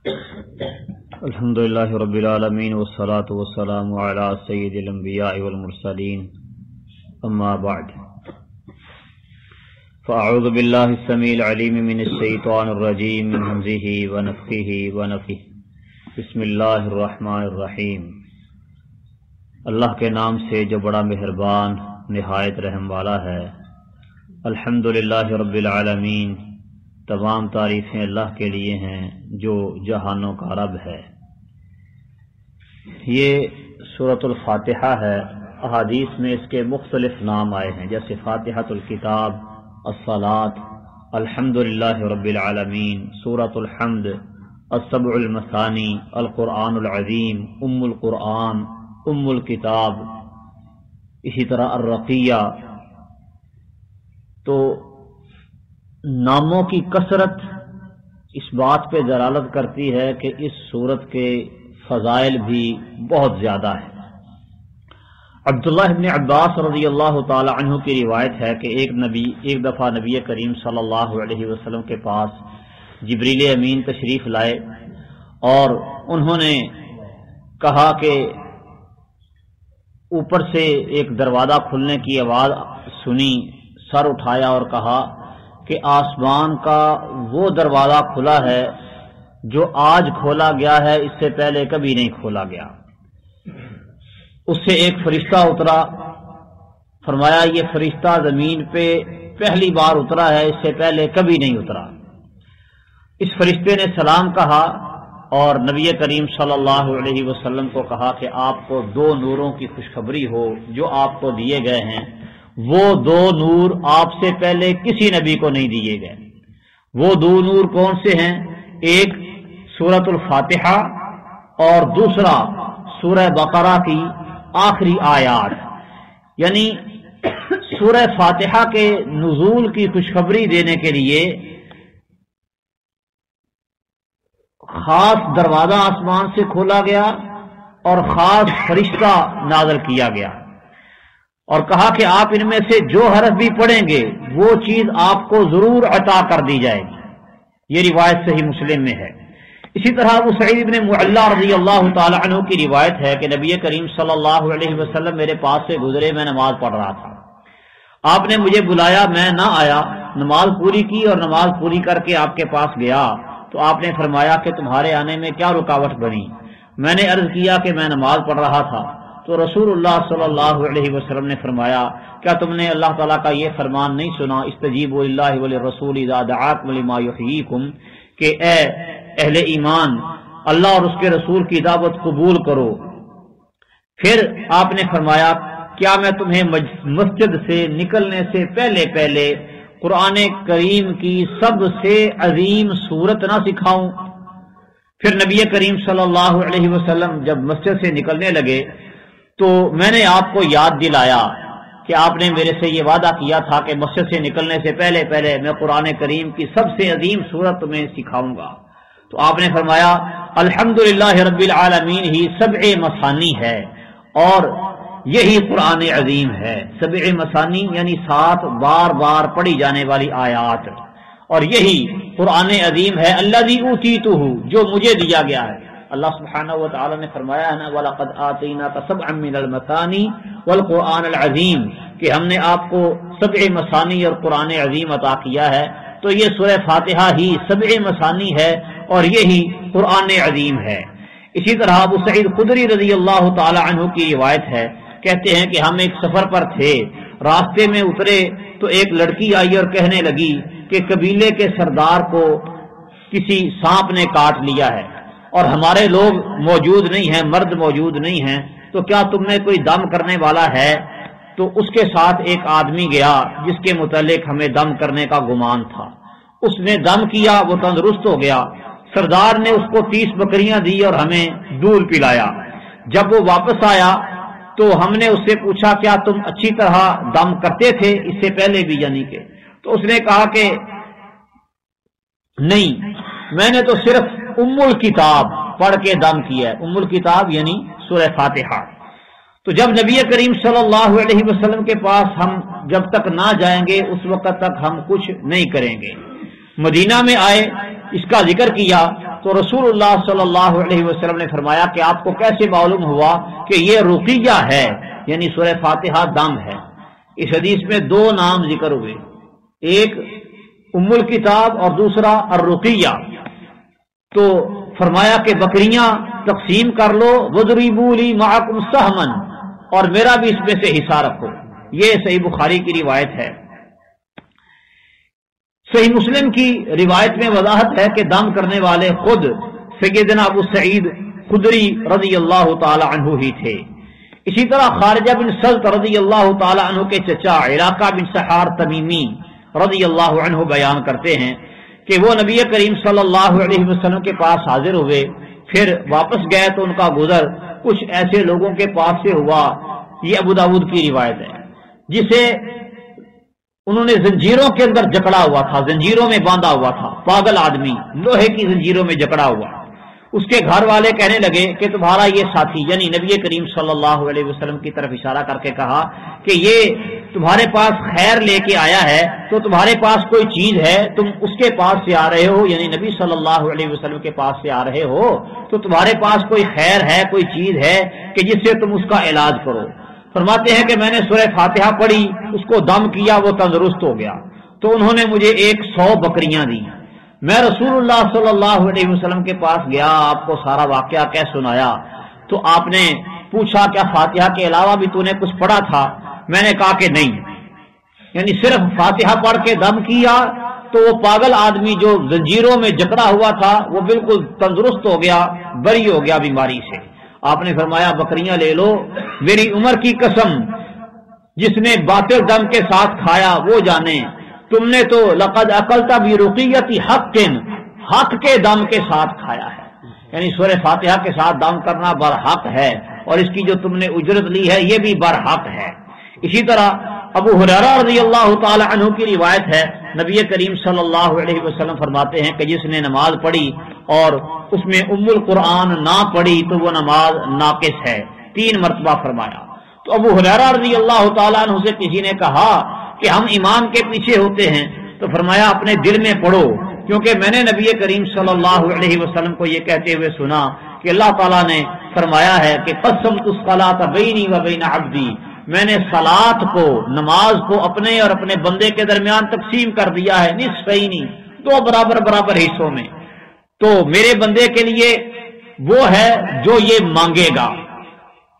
الحمدللہ رب العالمین والصلاة والسلام علی سید الانبیاء والمرسلین اما بعد فاعوذ باللہ السمیع العلیم من الشیطان الرجیم من ہمزہ ونفخہ ونفثہ بسم اللہ الرحمن الرحیم۔ اللہ کے نام سے جو بڑا مہربان نہایت رحم والا ہے۔ الحمدللہ رب العالمین، تمام تعریفیں اللہ کے لیے ہیں جو جہانوں کا رب ہے۔ یہ سورۃ الفاتحہ ہے۔ احادیث میں اس کے مختلف نام آئے ہیں، جیسے فاتحۃ الکتاب، الصلاۃ، الحمدللہ رب العالمین، سورۃ الحمد، السبع المثانی، القرآن العظیم، ام القرآن، ام الکتاب، اسی طرح الرقیہ۔ تو ناموں کی کثرت اس بات پہ دلالت کرتی ہے کہ اس سورت کے فضائل بھی بہت زیادہ ہیں۔ عبداللہ ابن عباس رضی اللہ تعالی عنہ کی روایت ہے کہ ایک دفعہ نبی کریم صلی اللہ علیہ وسلم کے پاس جبریل امین تشریف لائے اور انہوں نے کہا کہ اوپر سے ایک دروازہ کھلنے کی آواز سنی، سر اٹھایا اور کہا کہ آسمان کا وہ دروازہ کھلا ہے جو آج کھولا گیا ہے، اس سے پہلے کبھی نہیں کھولا گیا۔ اس سے ایک فرشتہ اترا، فرمایا یہ فرشتہ زمین پہ پہلی بار اترا ہے، اس سے پہلے کبھی نہیں اترا۔ اس فرشتے نے سلام کہا اور نبی کریم صلی اللہ علیہ وسلم کو کہا کہ آپ کو دو نوروں کی خوشخبری ہو جو آپ کو دیے گئے ہیں۔ وہ دو نور آپ سے پہلے کسی نبی کو نہیں دیے گئے۔ وہ دو نور کون سے ہیں؟ ایک سورۃ الفاتحہ اور دوسرا سورہ بقرہ کی آخری آیات، یعنی سورہ فاتحہ کے نزول کی خوشخبری دینے کے لیے خاص دروازہ آسمان سے کھولا گیا اور خاص فرشتہ نازل کیا گیا اور کہا کہ آپ ان میں سے جو حرف بھی پڑھیں گے وہ چیز آپ کو ضرور عطا کر دی جائے گی۔ یہ روایت صحیح مسلم میں ہے۔ اسی طرح ابو سعید بن معلی رضی اللہ تعالی عنہ کی روایت ہے کہ نبی کریم صلی اللہ علیہ وسلم میرے پاس سے گزرے، میں نماز پڑھ رہا تھا، آپ نے مجھے بلایا، میں نہ آیا، نماز پوری کی اور نماز پوری کر کے آپ کے پاس گیا تو آپ نے فرمایا کہ تمہارے آنے میں کیا رکاوٹ بنی؟ میں نے عرض کیا کہ میں نماز پڑھ رہا تھا تو رسول اللہ صلی اللہ علیہ وسلم نے فرمایا کیا تم نے اللہ تعالیٰ کا یہ فرمان نہیں سنا، استجیبوا للہ وللرسول اذا دعاکم لما یحییکم، کہ اے اہل ایمان اللہ اور اس کے رسول کی دعوت قبول کرو۔ پھر آپ نے فرمایا کیا میں تمہیں مسجد سے نکلنے سے پہلے قرآن کریم کی سب سے عظیم سورت نہ سکھاؤں؟ پھر نبی کریم صلی اللہ علیہ وسلم جب مسجد سے نکلنے لگے تو میں نے آپ کو یاد دلایا کہ آپ نے میرے سے یہ وعدہ کیا تھا کہ مسجد سے نکلنے سے پہلے میں قرآن کریم کی سب سے عظیم سورت تمہیں سکھاؤں گا۔ تو آپ نے فرمایا الحمدللہ رب العالمین ہی سبع مثانی ہے اور یہی قرآن عظیم ہے۔ سبع مثانی یعنی 7 بار بار پڑھی جانے والی آیات، اور یہی قرآن عظیم ہے الذی اوتیتہ، جو مجھے دیا گیا ہے۔ اللہ سبحانہ و تعالی نے فرمایا ہے نا وَلَقَدْ آتَيْنَاكَ سَبْعًا مِّنَ الْمَثَانِي وَالْقُرْآنَ الْعَظِيمِ، کہ ہم نے آپ کو سبع مثانی اور قرآن عظیم عطا کیا ہے۔ تو یہ سورہ فاتحہ ہی سبع مثانی ہے اور یہی قرآن عظیم ہے۔ اسی طرح ابو سعید خدری رضی اللہ تعالی عنہ کی روایت ہے، کہتے ہیں کہ ہم ایک سفر پر تھے، راستے میں اترے تو ایک لڑکی آئی اور کہنے لگی کہ قبیلے کے سردار کو کسی سانپ نے کاٹ لیا ہے اور ہمارے لوگ موجود نہیں ہیں، مرد موجود نہیں ہیں، تو کیا تم میں کوئی دم کرنے والا ہے؟ تو اس کے ساتھ ایک آدمی گیا جس کے متعلق ہمیں دم کرنے کا گمان تھا، اس نے دم کیا، وہ تندرست ہو گیا۔ سردار نے اس کو 30 بکریاں دی اور ہمیں دودھ پلایا۔ جب وہ واپس آیا تو ہم نے اس سے پوچھا کیا تم اچھی طرح دم کرتے تھے اس سے پہلے بھی، یعنی کہ؟ تو اس نے کہا کہ نہیں، میں نے تو صرف ام الکتاب پڑھ کے دم کیا ہے۔ ام الکتاب یعنی سورہ فاتحہ۔ تو جب نبی کریم صلی اللہ علیہ وسلم کے پاس ہم جب تک نہ جائیں گے اس وقت تک ہم کچھ نہیں کریں گے۔ مدینہ میں آئے، اس کا ذکر کیا تو رسول اللہ صلی اللہ علیہ وسلم نے فرمایا کہ آپ کو کیسے معلوم ہوا کہ یہ رقیہ ہے، یعنی سورہ فاتحہ دم ہے؟ اس حدیث میں دو نام ذکر ہوئے، ایک ام الکتاب اور دوسرا الرقیہ۔ تو فرمایا کہ بکریاں تقسیم کر لو، وَضْرِبُوا لِي مَعَكُمْ سَهْمًا، اور میرا بھی اس میں سے حصہ رکھو۔ یہ صحیح بخاری کی روایت ہے۔ صحیح مسلم کی روایت میں وضاحت ہے کہ دم کرنے والے خود سیدنا ابو سعید خدری رضی اللہ تعالی عنہ ہی تھے۔ اسی طرح خارجہ بن سلط رضی اللہ تعالی عنہ کے چچا علاقہ بن سحار تمیمی رضی اللہ عنہ بیان کرتے ہیں کہ وہ نبی کریم صلی اللہ علیہ وسلم کے پاس حاضر ہوئے، پھر واپس گئے تو ان کا گزر کچھ ایسے لوگوں کے پاس سے ہوا، یہ ابو داؤد کی روایت ہے، جسے انہوں نے زنجیروں کے اندر جکڑا ہوا تھا، زنجیروں میں باندھا ہوا تھا، پاگل آدمی لوہے کی زنجیروں میں جکڑا ہوا۔ اس کے گھر والے کہنے لگے کہ تمہارا یہ ساتھی، یعنی نبی کریم صلی اللہ علیہ وسلم کی طرف اشارہ کر کے کہا کہ یہ تمہارے پاس خیر لے کے آیا ہے، تو تمہارے پاس کوئی چیز ہے، تم اس کے پاس سے آ رہے ہو، یعنی نبی صلی اللہ علیہ وسلم کے پاس سے آ رہے ہو، تو تمہارے پاس کوئی خیر ہے، کوئی چیز ہے کہ جس سے تم اس کا علاج کرو۔ فرماتے ہیں کہ میں نے سورہ فاتحہ پڑھی، اس کو دم کیا، وہ تندرست ہو گیا، تو انہوں نے مجھے 100 بکریاں دی۔ میں رسول اللہ صلی اللہ علیہ وسلم کے پاس گیا، آپ کو سارا واقعہ کہہ سنایا، تو آپ نے پوچھا کیا فاتحہ کے علاوہ بھی تو نے کچھ پڑھا تھا؟ میں نے کہا کہ نہیں، یعنی صرف فاتحہ پڑھ کے دم کیا تو وہ پاگل آدمی جو زنجیروں میں جکڑا ہوا تھا وہ بالکل تندرست ہو گیا، بری ہو گیا بیماری سے۔ آپ نے فرمایا بکریاں لے لو، میری عمر کی قسم، جس نے باطل دم کے ساتھ کھایا وہ جانے، تم نے تو لقد اکلت برقیۃ حق، حق کے دم کے ساتھ کھایا ہے، یعنی سورہ فاتحہ کے ساتھ دم کرنا برحق ہے، اور اس کی جو تم نے اجرت لی ہے یہ بھی برحق ہے۔ اسی طرح ابو ہریرہ رضی اللہ تعالی عنہ کی روایت ہے، نبی کریم صلی اللہ علیہ وسلم فرماتے ہیں کہ جس نے نماز پڑھی اور اس میں ام القرآن نہ پڑھی تو وہ نماز ناقص ہے، 3 مرتبہ فرمایا۔ تو ابو ہریرہ رضی اللہ تعالی عنہ سے کسی نے کہا کہ ہم امام کے پیچھے ہوتے ہیں، تو فرمایا اپنے دل میں پڑھو، کیونکہ میں نے نبی کریم صلی اللہ علیہ وسلم کو یہ کہتے ہوئے سنا کہ اللہ تعالیٰ نے فرمایا ہے کہ قسمت الصلاۃ بینی و بین عبدی، میں نے صلاۃ کو، نماز کو اپنے اور اپنے بندے کے درمیان تقسیم کر دیا ہے، نصفینی، 2 برابر برابر حصوں میں، تو میرے بندے کے لیے وہ ہے جو یہ مانگے گا۔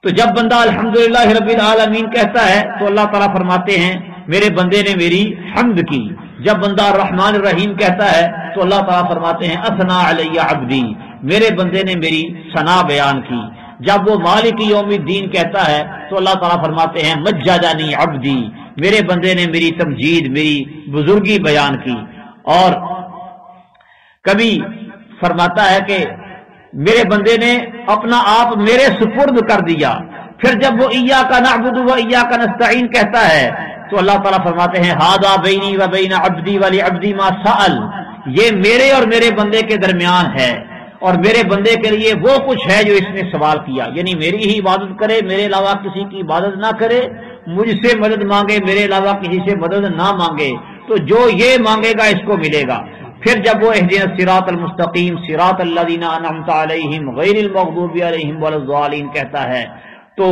تو جب بندہ الحمدللہ رب العالمین کہتا ہے تو اللہ تعالیٰ فرماتے ہیں میرے بندے نے میری حمد کی۔ جب بندہ الرحمن الرحیم کہتا ہے تو اللہ تعالیٰ فرماتے ہیں اثنا علی عبدی، میرے بندے نے میری ثنا بیان کی۔ جب وہ مالک یوم الدین کہتا ہے تو اللہ تعالیٰ فرماتے ہیں مجدنی عبدی، میرے بندے نے میری تمجید، میری بزرگی بیان کی۔ اور کبھی فرماتا ہے کہ میرے بندے نے اپنا آپ میرے سپرد کر دیا۔ پھر جب وہ ایاک نعبد و ایاک نستعین کہتا ہے تو اللہ تعالیٰ فرماتے ہیں ھذا بینی و بین عبدی ولعبدی ما سأل، یہ میرے اور میرے بندے کے درمیان ہے، اور میرے بندے کے لیے وہ کچھ ہے جو اس نے سوال کیا، یعنی میری ہی عبادت کرے، میرے علاوہ کسی کی عبادت نہ کرے، مجھ سے مدد مانگے، میرے علاوہ کسی سے مدد نہ مانگے، تو جو یہ مانگے گا اس کو ملے گا۔ پھر جب وہ اہدنا الصراط المستقیم صراط الذین انعمت علیہم غیر المغضوب علیہم ولا الضالین کہتا ہے تو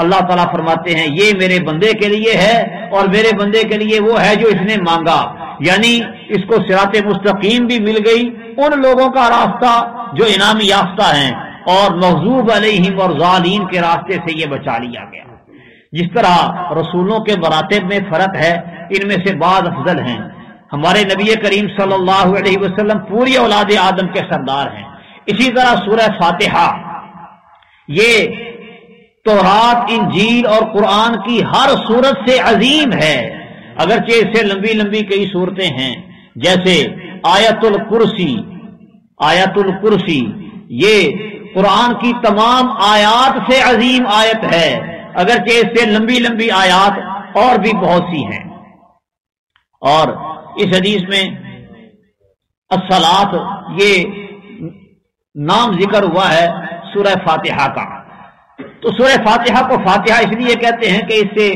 اللہ تعالیٰ فرماتے ہیں یہ میرے بندے کے لیے ہے، اور میرے بندے کے لیے وہ ہے جو اس نے مانگا، یعنی اس کو صراط مستقیم بھی مل گئی، ان لوگوں کا راستہ جو انعام یافتہ ہیں، اور مغضوب علیہم اور ضالین کے راستے سے یہ بچا لیا گیا۔ جس طرح رسولوں کے مراتب میں فرق ہے، ان میں سے بعض افضل ہیں۔ ہمارے نبی کریم صلی اللہ علیہ وسلم پوری اولاد آدم کے سردار ہیں۔ اسی طرح سورہ فاتحہ یہ تورات، انجیل اور قرآن کی ہر صورت سے عظیم ہے، اگرچہ اس سے لمبی لمبی کئی صورتیں ہیں، جیسے آیت الکرسی یہ قرآن کی تمام آیات سے عظیم آیت ہے، اگرچہ اس سے لمبی لمبی آیات اور بھی بہت سی ہیں۔ اور اس حدیث میں الصلاۃ یہ نام ذکر ہوا ہے سورہ فاتحہ کا، تو سورہ فاتحہ کو فاتحہ اس لیے کہتے ہیں کہ اس سے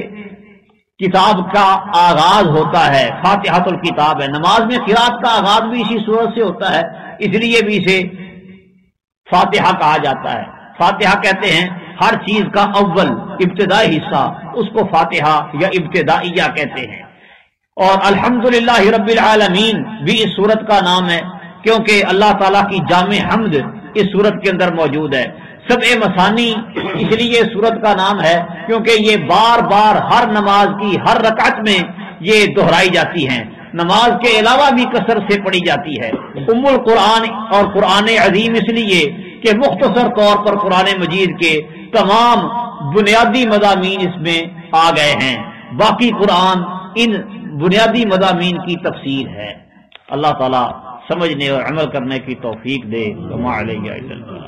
کتاب کا آغاز ہوتا ہے، فاتحۃ الکتاب ہے۔ نماز میں قرات کا آغاز بھی اسی سورت سے ہوتا ہے، اس لیے بھی اسے فاتحہ کہا جاتا ہے۔ فاتحہ کہتے ہیں ہر چیز کا اول ابتدائی حصہ، اس کو فاتحہ یا ابتدائیہ کہتے ہیں۔ اور الحمدللہ رب العالمین بھی اس سورت کا نام ہے، کیونکہ اللہ تعالیٰ کی جامع حمد اس سورت کے اندر موجود ہے۔ سبع مثانی اس لیے سورت کا نام ہے کیونکہ یہ بار بار ہر نماز کی ہر رکعت میں یہ دہرائی جاتی ہیں، نماز کے علاوہ بھی کثرت سے پڑھی جاتی ہے۔ ام القرآن اور قرآن عظیم اس لیے کہ مختصر طور پر قرآن مجید کے تمام بنیادی مضامین اس میں آ گئے ہیں، باقی قرآن ان بنیادی مضامین کی تفسیر ہے۔ اللہ تعالیٰ سمجھنے اور عمل کرنے کی توفیق دے۔ وما علیہ الا البلاغ۔